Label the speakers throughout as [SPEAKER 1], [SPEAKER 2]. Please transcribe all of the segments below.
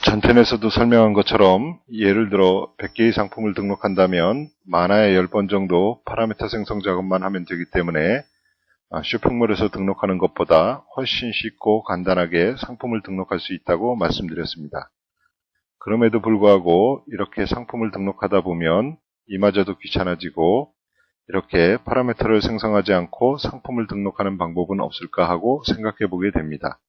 [SPEAKER 1] 전편에서도 설명한 것처럼 예를 들어 100개의 상품을 등록한다면 많아야 10번 정도 파라미터 생성 작업만 하면 되기 때문에 쇼핑몰에서 등록하는 것보다 훨씬 쉽고 간단하게 상품을 등록할 수 있다고 말씀드렸습니다. 그럼에도 불구하고 이렇게 상품을 등록하다 보면 이마저도 귀찮아지고 이렇게 파라미터를 생성하지 않고 상품을 등록하는 방법은 없을까 하고 생각해 보게 됩니다.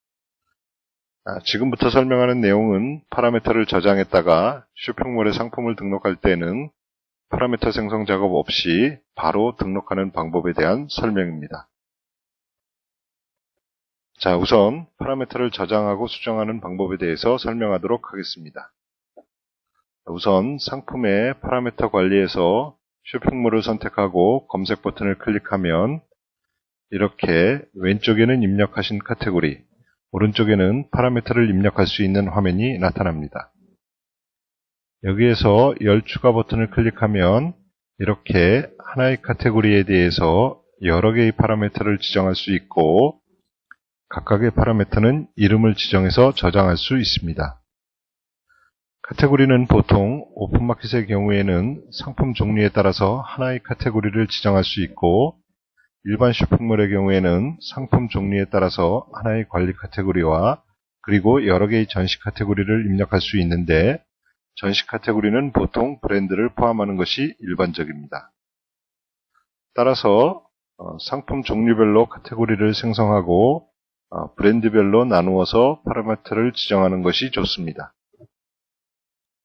[SPEAKER 1] 지금부터 설명하는 내용은 파라미터를 저장했다가 쇼핑몰에 상품을 등록할 때는 파라미터 생성 작업 없이 바로 등록하는 방법에 대한 설명입니다. 자, 우선 파라미터를 저장하고 수정하는 방법에 대해서 설명하도록 하겠습니다. 우선 상품의 파라미터 관리에서 쇼핑몰을 선택하고 검색 버튼을 클릭하면 이렇게 왼쪽에는 입력하신 카테고리, 오른쪽에는 파라미터를 입력할 수 있는 화면이 나타납니다. 여기에서 열 추가 버튼을 클릭하면 이렇게 하나의 카테고리에 대해서 여러 개의 파라미터를 지정할 수 있고 각각의 파라미터는 이름을 지정해서 저장할 수 있습니다. 카테고리는 보통 오픈마켓의 경우에는 상품 종류에 따라서 하나의 카테고리를 지정할 수 있고 일반 쇼핑몰의 경우에는 상품 종류에 따라서 하나의 관리 카테고리와 그리고 여러 개의 전시 카테고리를 입력할 수 있는데 전시 카테고리는 보통 브랜드를 포함하는 것이 일반적입니다. 따라서 상품 종류별로 카테고리를 생성하고 브랜드별로 나누어서 파라미터를 지정하는 것이 좋습니다.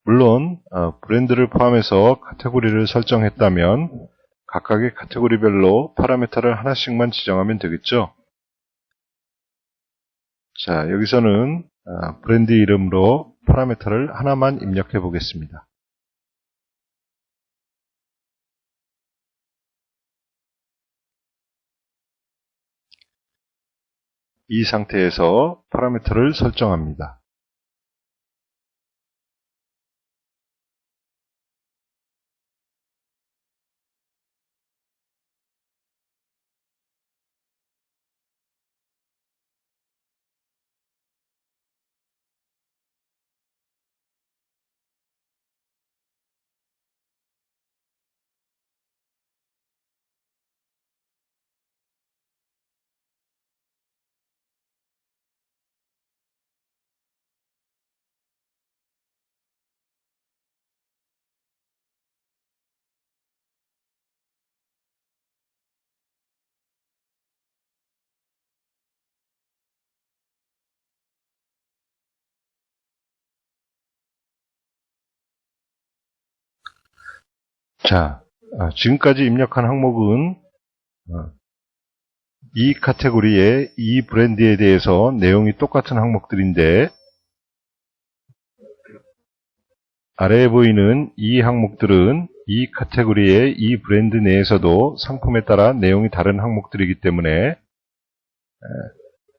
[SPEAKER 1] 물론 브랜드를 포함해서 카테고리를 설정했다면 각각의 카테고리별로 파라미터를 하나씩만 지정하면 되겠죠. 자, 여기서는 브랜드 이름으로 파라미터를 하나만 입력해 보겠습니다. 이 상태에서 파라미터를 설정합니다. 자, 지금까지 입력한 항목은 이 카테고리의 이 브랜드에 대해서 내용이 똑같은 항목들인데 아래에 보이는 이 항목들은 이 카테고리의 이 브랜드 내에서도 상품에 따라 내용이 다른 항목들이기 때문에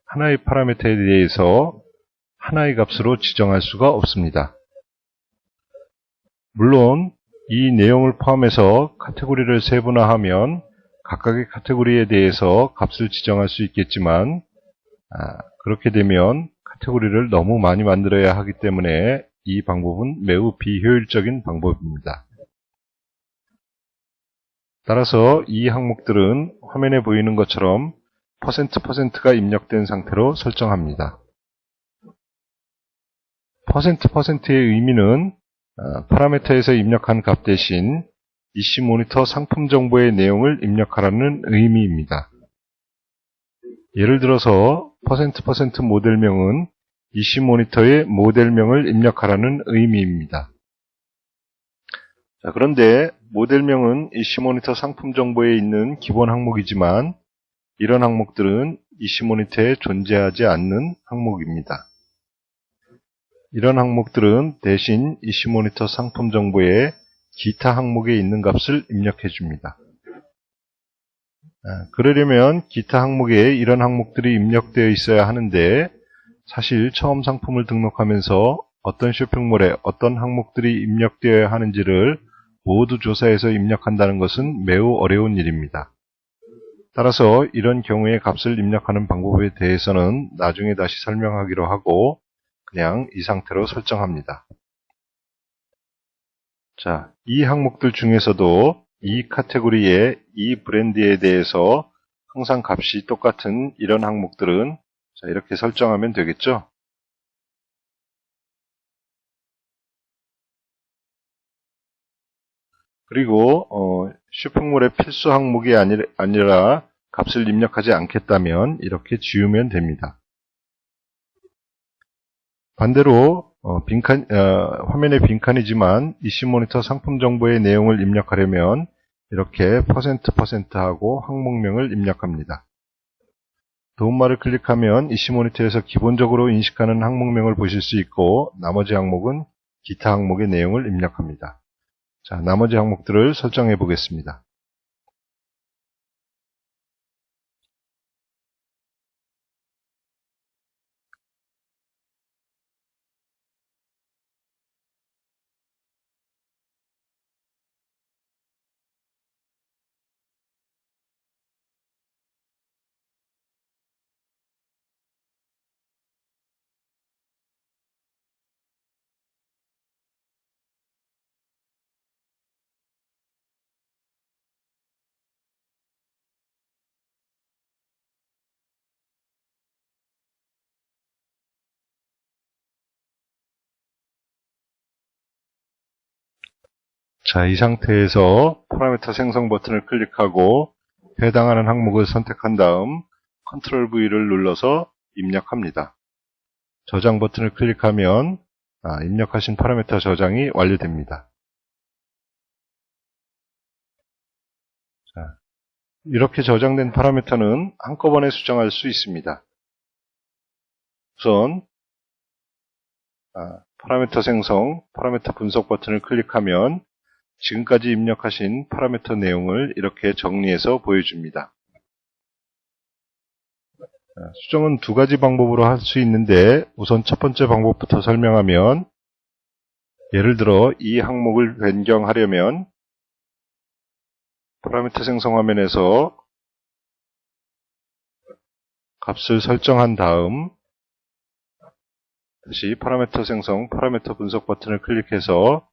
[SPEAKER 1] 하나의 파라미터에 대해서 하나의 값으로 지정할 수가 없습니다. 물론 이 내용을 포함해서 카테고리를 세분화하면 각각의 카테고리에 대해서 값을 지정할 수 있겠지만 그렇게 되면 카테고리를 너무 많이 만들어야 하기 때문에 이 방법은 매우 비효율적인 방법입니다. 따라서 이 항목들은 화면에 보이는 것처럼 %%가 입력된 상태로 설정합니다. %%의 의미는 파라미터에서 입력한 값 대신 EC 모니터 상품 정보의 내용을 입력하라는 의미입니다. 예를 들어서 %% 모델명은 EC 모니터의 모델명을 입력하라는 의미입니다. 자, 그런데 모델명은 EC 모니터 상품 정보에 있는 기본 항목이지만 이런 항목들은 EC 모니터에 존재하지 않는 항목입니다. 이런 항목들은 대신 EC 모니터 상품 정보에 기타 항목에 있는 값을 입력해 줍니다. 그러려면 기타 항목에 이런 항목들이 입력되어 있어야 하는데 사실 처음 상품을 등록하면서 어떤 쇼핑몰에 어떤 항목들이 입력되어야 하는지를 모두 조사해서 입력한다는 것은 매우 어려운 일입니다. 따라서 이런 경우에 값을 입력하는 방법에 대해서는 나중에 다시 설명하기로 하고 그냥 이 상태로 설정합니다. 자, 이 항목들 중에서도 이 카테고리의 이 브랜드에 대해서 항상 값이 똑같은 이런 항목들은 자, 이렇게 설정하면 되겠죠? 그리고 쇼핑몰의 필수 항목이 아니라 값을 입력하지 않겠다면 이렇게 지우면 됩니다. 반대로 화면에 빈칸이지만 이슈모니터 상품 정보의 내용을 입력하려면 이렇게 %하고 항목명을 입력합니다. 도움말을 클릭하면 이슈모니터에서 기본적으로 인식하는 항목명을 보실 수 있고 나머지 항목은 기타 항목의 내용을 입력합니다. 자, 나머지 항목들을 설정해 보겠습니다. 자, 이 상태에서 파라미터 생성 버튼을 클릭하고 해당하는 항목을 선택한 다음 컨트롤 V를 눌러서 입력합니다. 저장 버튼을 클릭하면 입력하신 파라미터 저장이 완료됩니다. 자, 이렇게 저장된 파라미터는 한꺼번에 수정할 수 있습니다. 우선 파라미터 생성, 파라미터 분석 버튼을 클릭하면 지금까지 입력하신 파라미터 내용을 이렇게 정리해서 보여줍니다. 수정은 두 가지 방법으로 할 수 있는데 우선 첫 번째 방법부터 설명하면 예를 들어 이 항목을 변경하려면 파라미터 생성 화면에서 값을 설정한 다음 다시 파라미터 생성, 파라미터 분석 버튼을 클릭해서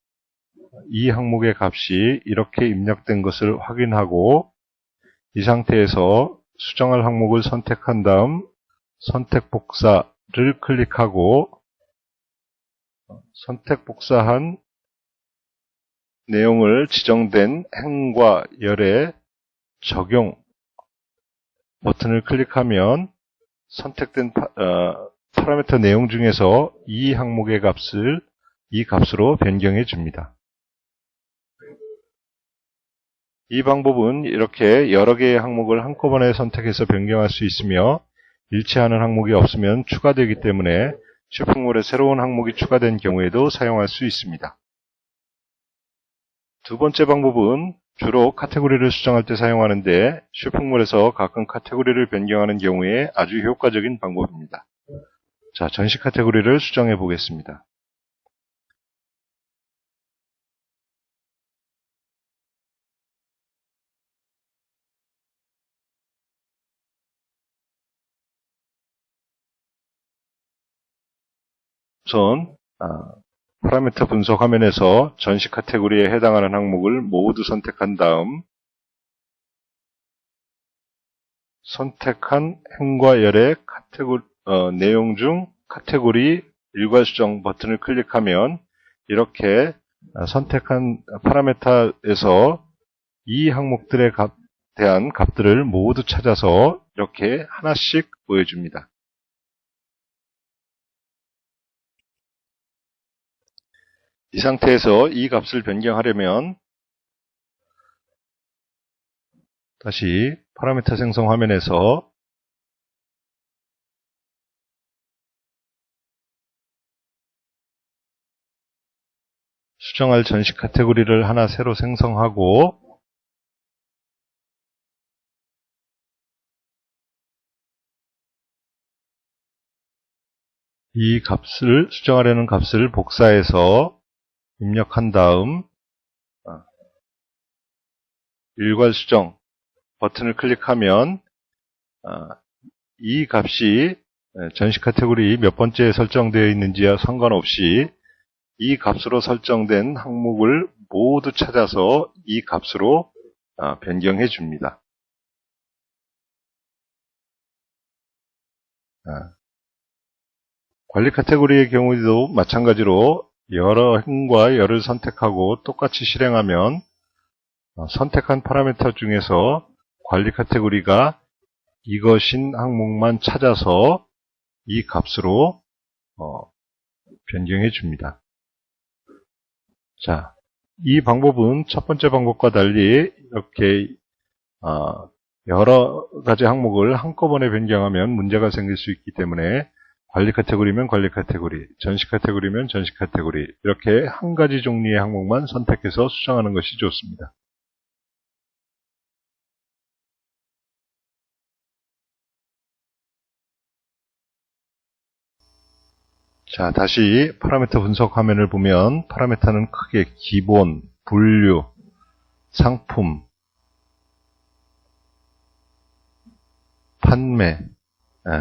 [SPEAKER 1] 이 항목의 값이 이렇게 입력된 것을 확인하고 이 상태에서 수정할 항목을 선택한 다음 선택 복사를 클릭하고 선택 복사한 내용을 지정된 행과 열에 적용 버튼을 클릭하면 선택된 파라미터 내용 중에서 이 항목의 값을 이 값으로 변경해 줍니다. 이 방법은 이렇게 여러 개의 항목을 한꺼번에 선택해서 변경할 수 있으며 일치하는 항목이 없으면 추가되기 때문에 쇼핑몰에 새로운 항목이 추가된 경우에도 사용할 수 있습니다. 두 번째 방법은 주로 카테고리를 수정할 때 사용하는데 쇼핑몰에서 가끔 카테고리를 변경하는 경우에 아주 효과적인 방법입니다. 자, 전시 카테고리를 수정해 보겠습니다. 우선 파라미터 분석 화면에서 전시 카테고리에 해당하는 항목을 모두 선택한 다음 선택한 행과 열의 내용 중 카테고리 일괄 수정 버튼을 클릭하면 이렇게 선택한 파라미터에서 이 항목들에 대한 값들을 모두 찾아서 이렇게 하나씩 보여줍니다. 이 상태에서 이 값을 변경하려면 다시 파라미터 생성 화면에서 수정할 전시 카테고리를 하나 새로 생성하고 이 값을 수정하려는 값을 복사해서 입력한 다음 일괄 수정 버튼을 클릭하면 이 값이 전시 카테고리 몇 번째에 설정되어 있는지와 상관없이 이 값으로 설정된 항목을 모두 찾아서 이 값으로 변경해 줍니다. 관리 카테고리의 경우에도 마찬가지로 여러 행과 열을 선택하고 똑같이 실행하면 선택한 파라미터 중에서 관리 카테고리가 이것인 항목만 찾아서 이 값으로 변경해 줍니다. 자, 이 방법은 첫 번째 방법과 달리 이렇게 여러 가지 항목을 한꺼번에 변경하면 문제가 생길 수 있기 때문에 관리 카테고리면 관리 카테고리, 전시 카테고리면 전시 카테고리 이렇게 한 가지 종류의 항목만 선택해서 수정하는 것이 좋습니다. 자, 다시 파라미터 분석 화면을 보면 파라미터는 크게 기본, 분류, 상품, 판매,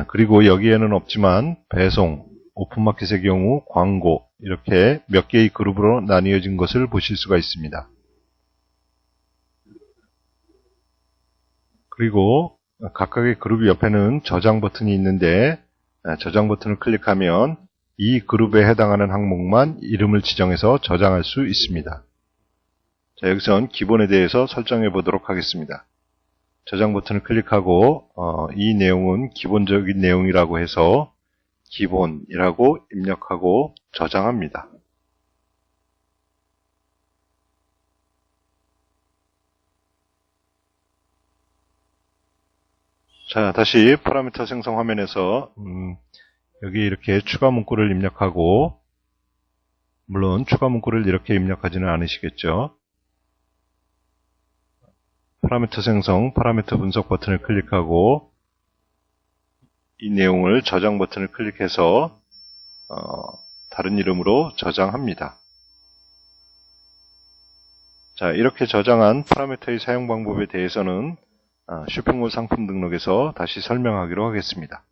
[SPEAKER 1] 그리고 여기에는 없지만 배송, 오픈마켓의 경우 광고 이렇게 몇 개의 그룹으로 나뉘어진 것을 보실 수가 있습니다. 그리고 각각의 그룹 옆에는 저장 버튼이 있는데 저장 버튼을 클릭하면 이 그룹에 해당하는 항목만 이름을 지정해서 저장할 수 있습니다. 자, 여기선 기본에 대해서 설정해 보도록 하겠습니다. 저장 버튼을 클릭하고 이 내용은 기본적인 내용이라고 해서 기본이라고 입력하고 저장합니다. 자, 다시 파라미터 생성 화면에서 여기 이렇게 추가 문구를 입력하고, 물론 추가 문구를 이렇게 입력하지는 않으시겠죠. 파라미터 생성, 파라미터 분석 버튼을 클릭하고 이 내용을 저장 버튼을 클릭해서 다른 이름으로 저장합니다. 자, 이렇게 저장한 파라미터의 사용 방법에 대해서는 쇼핑몰 상품 등록에서 다시 설명하기로 하겠습니다.